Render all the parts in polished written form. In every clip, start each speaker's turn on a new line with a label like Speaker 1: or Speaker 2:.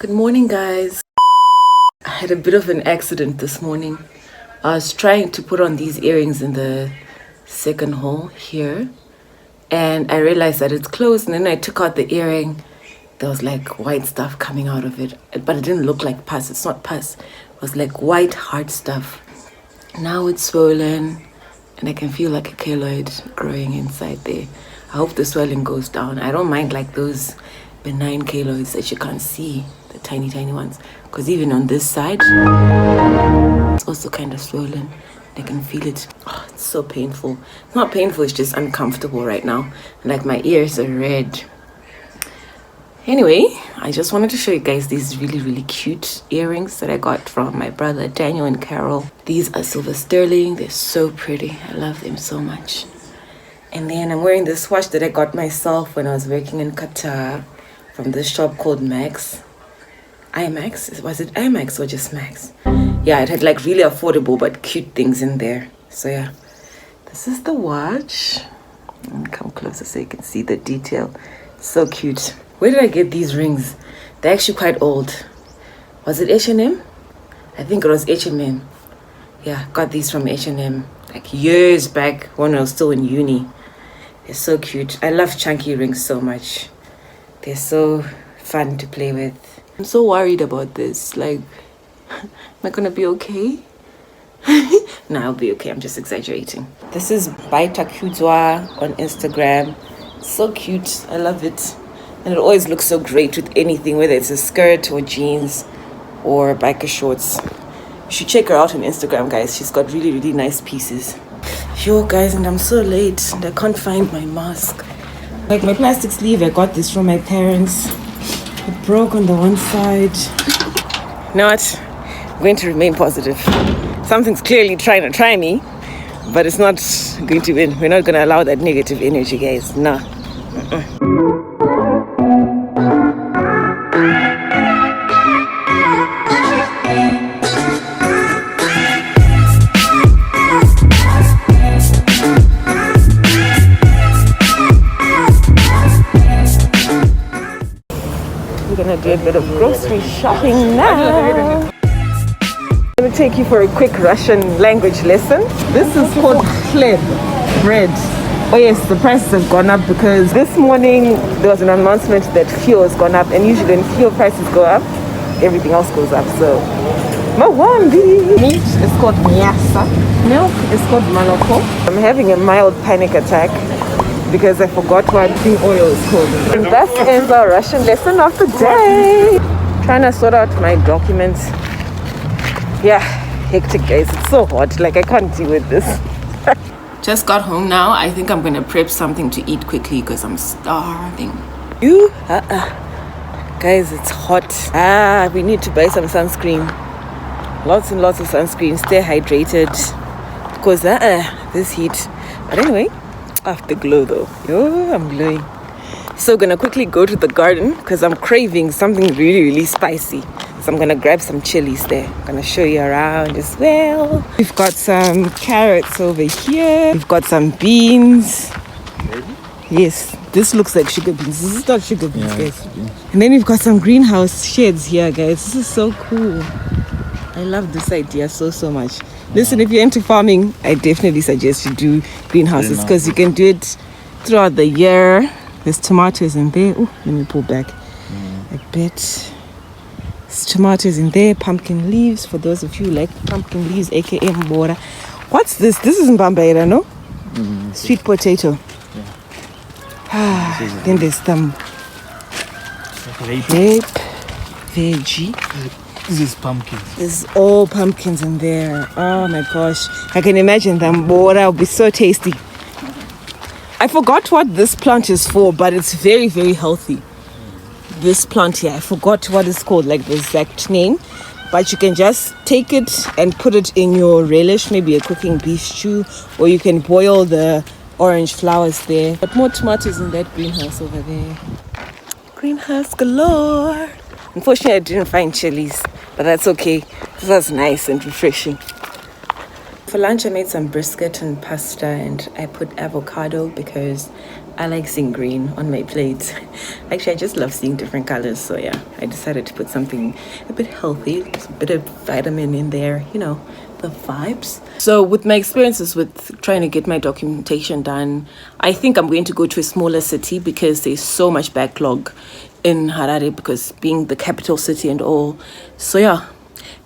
Speaker 1: Good morning, guys. I had a bit of an accident this morning. I was trying to put on these earrings in the second hole here, and I realized that it's closed, and then I took out the earring. There was like white stuff coming out of it, but it didn't look like pus. It's not pus. It was like white hard stuff. Now it's swollen, and I can feel like a keloid growing inside there. I hope the swelling goes down. I don't mind like those benign keloids that you can't see, the tiny ones, because even on this side it's also kind of swollen. I can feel it. Oh, it's so painful. It's not painful, it's just uncomfortable right now. Like my ears are red. Anyway, I just wanted to show you guys these really cute earrings that I got from my brother Daniel and Carol. These are silver sterling. They're so pretty. I love them so much. And then I'm wearing this watch that I got myself when I was working in Qatar from this shop called Max. IMAX? Was it IMAX or just Max? Yeah, it had like really affordable but cute things in there. So yeah, this is the watch. Let me come closer so you can see the detail. It's so cute. Where did I get these rings? They're actually quite old. Was it H&M? I think it was H&M. Yeah, got these from H&M like years back when I was still in uni. They're so cute. I love chunky rings so much. They're so fun to play with. I'm so worried about this. Like, am I gonna be okay? No, I'll be okay. I'm just exaggerating. This is Baita Kuzwa on Instagram. So cute. I love it. And it always looks so great with anything, whether it's a skirt or jeans or biker shorts. You should check her out on Instagram, guys. She's got really nice pieces. Yo, guys, and I'm so late and I can't find my mask. Like my plastic sleeve, I got this from my parents. It broke on the one side. You know what? I'm going to remain positive. Something's clearly trying to try me, but it's not going to win. We're not going to allow that negative energy, guys. Nah. We're gonna do a bit of grocery shopping now. I'm gonna take you for a quick Russian language lesson. This is called chleb, bread. Oh yes, the prices have gone up because this morning there was an announcement that fuel has gone up, and usually when fuel prices go up, everything else goes up. So, Mawambi. Meat is called miasa. Milk is called maloko. I'm having a mild panic attack because I forgot what the oil is called. And that ends our Russian lesson of the day. Trying to sort out my documents. Yeah, hectic, guys. It's so hot. Like, I can't deal with this. Just got home now. I think I'm gonna prep something to eat quickly because I'm starving. Guys, it's hot. We need to buy some sunscreen. Lots and lots of sunscreen. Stay hydrated because this heat. But anyway, after glow though. Yo, I'm glowing. So gonna quickly go to the garden because I'm craving something really spicy. So I'm gonna grab some chilies there. I'm gonna show you around as well. We've got some carrots over here. We've got some beans. Really? Yes, this looks like sugar beans. This is not sugar beans, guys. And then we've got some greenhouse sheds here, guys. This is so cool. I love this idea so much. Listen, if you're into farming, I definitely suggest you do greenhouses because you can do it throughout the year. There's tomatoes in there. Oh, let me pull back a bit. There's tomatoes in there, pumpkin leaves for those of you who like pumpkin leaves, aka mbora. What's this? This is mbambaira, no? Sweet potato. Yeah. Then there's some grape, veggie.
Speaker 2: This is pumpkins.
Speaker 1: There's all pumpkins in there. Oh my gosh. I can imagine the mbora will be so tasty. I forgot what this plant is for, but it's very healthy. This plant here, I forgot what it's called, like the exact name. But you can just take it and put it in your relish, maybe a cooking beef stew, or you can boil the orange flowers there. But more tomatoes in that greenhouse over there. Greenhouse galore. Unfortunately, I didn't find chilies, but that's okay. This was nice and refreshing. For lunch, I made some brisket and pasta, and I put avocado because I like seeing green on my plate. Actually, I just love seeing different colors. So yeah, I decided to put something a bit healthy, a bit of vitamin in there, you know, the vibes. So with my experiences with trying to get my documentation done, I think I'm going to go to a smaller city because there's so much backlog in Harare because being the capital city and all. So yeah,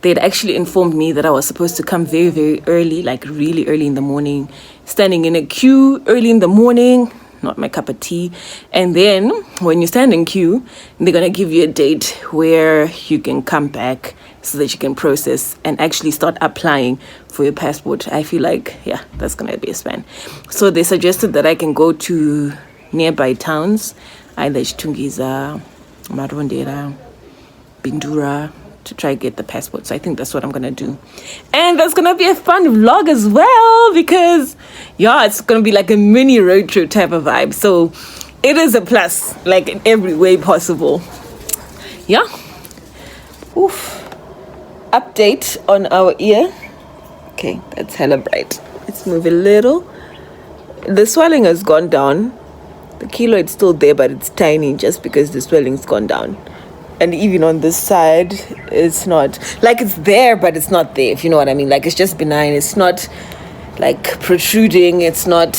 Speaker 1: they'd actually informed me that I was supposed to come very, very early, like really early in the morning, standing in a queue early in the morning. Not my cup of tea. And then when you stand in queue, they're going to give you a date where you can come back so that you can process and actually start applying for your passport. I feel like, yeah, that's going to be a span. So they suggested that I can go to nearby towns, either Chitungiza, Marondera, Bindura, to try get the passport. So I think that's what I'm gonna do. And that's gonna be a fun vlog as well because yeah, it's gonna be like a mini road trip type of vibe. So it is a plus, like in every way possible. Yeah. Oof. Update on our ear. Okay, that's hella bright. Let's move a little. The swelling has gone down. The keloid's still there, but it's tiny just because the swelling's gone down. And even on this side, it's not, like it's there, but it's not there, if you know what I mean. Like it's just benign. It's not like protruding. It's not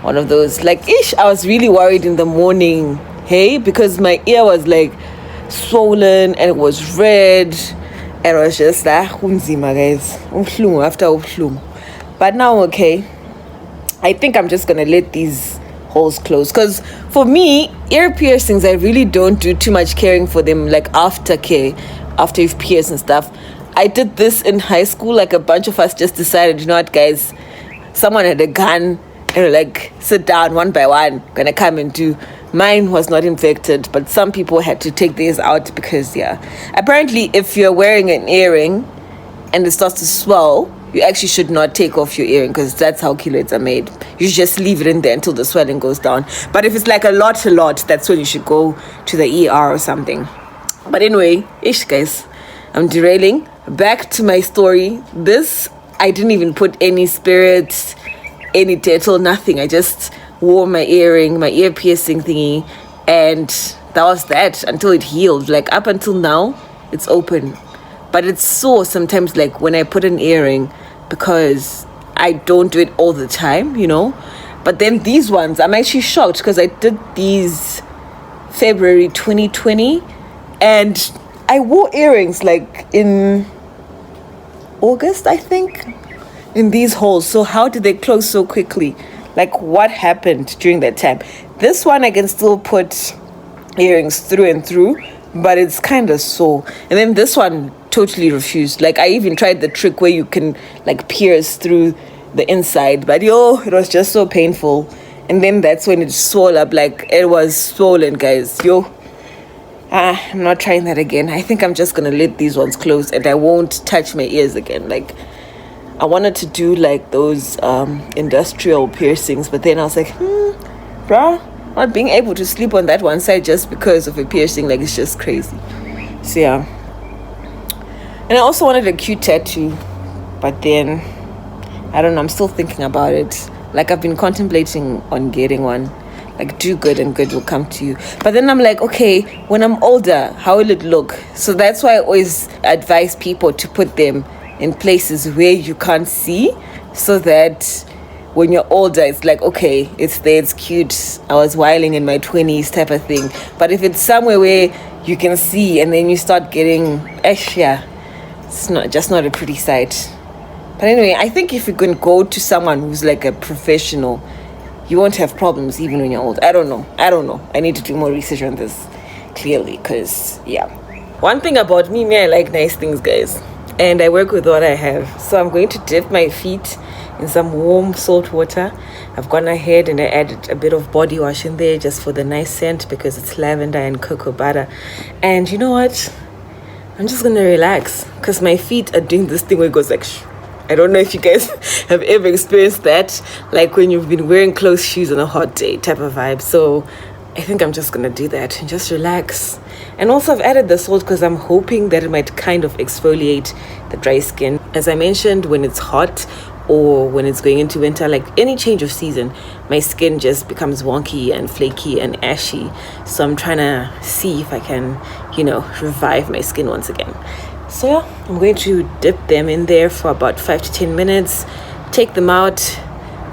Speaker 1: one of those, like, I was really worried in the morning, hey, because my ear was like swollen and it was red. And it was just like, unzima, guys. After ubuhlungu. But now, okay. I think I'm just going to let these holes closed because for me ear piercings I really don't do too much caring for them, like aftercare after you've pierced and stuff. I did this in high school, like a bunch of us just decided, you know what guys, someone had a gun and like sit down one by one, gonna come and do. Mine was not infected, but some people had to take theirs out because yeah, apparently if you're wearing an earring and it starts to swell, you actually should not take off your earring because that's how keloids are made. You should just leave it in there until the swelling goes down. But if it's like a lot, that's when you should go to the ER or something. But anyway, guys, I'm derailing. Back to my story. This, I didn't even put any spirits, any dental, nothing. I just wore my earring, my ear piercing thingy, and that was that until it healed. Like up until now, it's open. But it's sore sometimes, like when I put an earring, because I don't do it all the time, you know. But then these ones, I'm actually shocked because I did these February 2020 and I wore earrings like in August, I think, in these holes. So how did they close so quickly? Like what happened during that time? This one I can still put earrings through and through, but it's kind of sore. And then this one totally refused. Like I even tried the trick where you can like pierce through the inside, but it was just so painful. And then that's when it swelled up, like it was swollen, guys. I'm not trying that again. I think I'm just gonna let these ones close and I won't touch my ears again. Like I wanted to do like those industrial piercings, but then I was like, bruh, not being able to sleep on that one side just because of a piercing, like it's just crazy. So yeah. And I also wanted a cute tattoo, but then I don't know, I'm still thinking about it. Like I've been contemplating on getting one. Like do good and good will come to you. But then I'm like, okay, when I'm older, how will it look? So that's why I always advise people to put them in places where you can't see, so that when you're older, it's like, okay, it's there, it's cute. I was whiling in my 20s type of thing. But if it's somewhere where you can see and then you start getting, it's not a pretty sight. But anyway, I think if you can go to someone who's like a professional, you won't have problems even when you're old. I don't know. I need to do more research on this, clearly, because, yeah. One thing about me, I like nice things, guys. And I work with what I have. So I'm going to dip my feet in some warm salt water. I've gone ahead and I added a bit of body wash in there just for the nice scent because it's lavender and cocoa butter. And you know what? I'm just going to relax because my feet are doing this thing where it goes like, I don't know if you guys have ever experienced that, like when you've been wearing closed shoes on a hot day type of vibe. So I think I'm just going to do that and just relax. And also I've added the salt because I'm hoping that it might kind of exfoliate the dry skin. As I mentioned, when it's hot, or when it's going into winter, like any change of season, my skin just becomes wonky and flaky and ashy. So I'm trying to see if I can, revive my skin once again. So yeah, I'm going to dip them in there for about 5 to 10 minutes, take them out,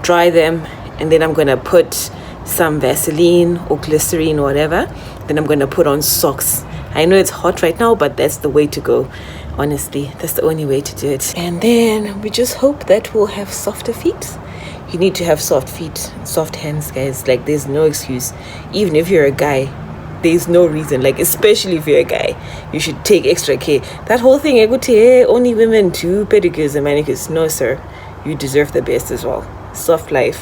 Speaker 1: dry them, and then I'm going to put some Vaseline or glycerine or whatever. Then I'm going to put on socks. I know it's hot right now, but that's the way to go. Honestly, that's the only way to do it. And then we just hope that we'll have softer feet. You need to have soft feet, soft hands, guys. Like, there's no excuse. Even if you're a guy, there's no reason. Like, especially if you're a guy, you should take extra care. That whole thing, only women do pedicures and manicures. No, sir. You deserve the best as well. Soft life.